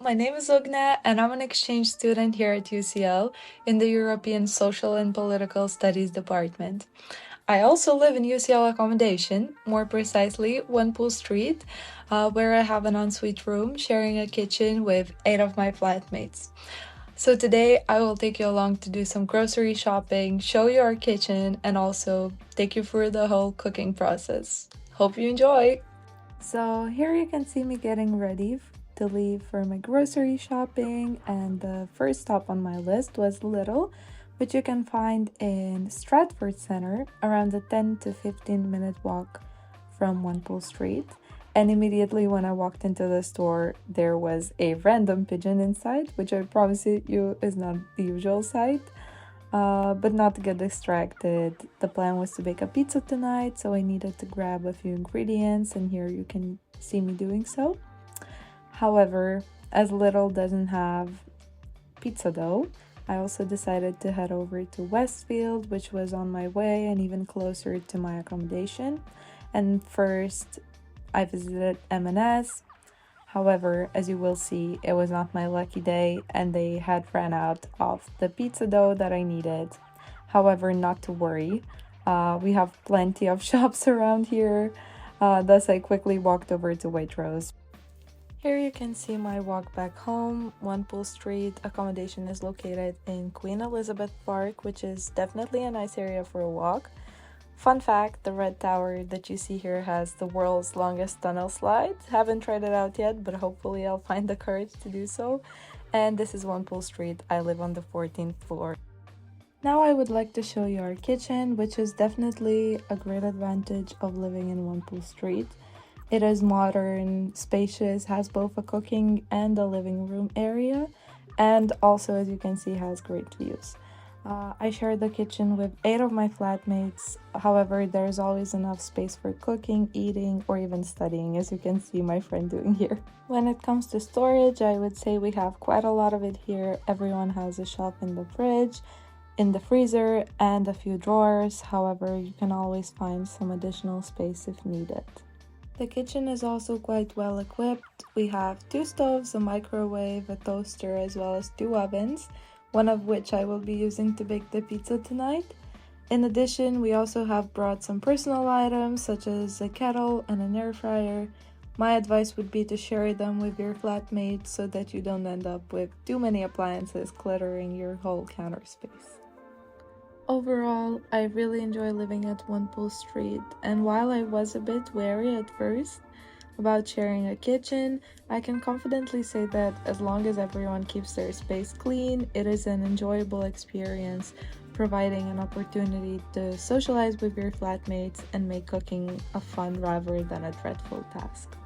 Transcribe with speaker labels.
Speaker 1: my name is Ugne and I'm an exchange student here at UCL in the European Social and Political Studies department. I also live in UCL Accommodation, more precisely One Pool Street, where I have an ensuite room sharing a kitchen with 8 of my flatmates. So today I will take you along to do some grocery shopping, show you our kitchen, and also take you through the whole cooking process. Hope you enjoy! So here you can see me getting ready to leave for my grocery shopping, and the first stop on my list was Lidl, which you can find in Stratford Center, around a 10 to 15 minute walk from One Pool Street. And immediately when I walked into the store, there was a random pigeon inside, which I promise you is not the usual sight. But not to get distracted, the plan was to bake a pizza tonight, so I needed to grab a few ingredients, and here you can see me doing so. However, as Lidl doesn't have pizza dough, I also decided to head over to Westfield, which was on my way and even closer to my accommodation. And first, I visited M&S. However, as you will see, it was not my lucky day and they had ran out of the pizza dough that I needed. However, not to worry, we have plenty of shops around here, thus I quickly walked over to Waitrose. Here you can see my walk back home. One Pool Street accommodation is located in Queen Elizabeth Park, which is definitely a nice area for a walk. Fun fact, the red tower that you see here has the world's longest tunnel slide. Haven't tried it out yet, but hopefully I'll find the courage to do so. And this is One Pool Street. I live on the 14th floor. Now I would like to show you our kitchen, which is definitely a great advantage of living in One Pool Street. It is modern, spacious, has both a cooking and a living room area, and also, as you can see, has great views. I share the kitchen with 8 of my flatmates. However, there's always enough space for cooking, eating, or even studying, as you can see my friend doing here. When it comes to storage, I would say we have quite a lot of it here. Everyone has a shelf in the fridge, in the freezer, and a few drawers. However, you can always find some additional space if needed. The kitchen is also quite well equipped. We have 2 stoves, a microwave, a toaster, as well as 2 ovens, one of which I will be using to bake the pizza tonight. In addition, we also have brought some personal items such as a kettle and an air fryer. My advice would be to share them with your flatmates so that you don't end up with too many appliances cluttering your whole counter space. Overall, I really enjoy living at One Pool Street, and while I was a bit wary at first about sharing a kitchen, I can confidently say that as long as everyone keeps their space clean, it is an enjoyable experience, providing an opportunity to socialize with your flatmates and make cooking a fun rather than a dreadful task.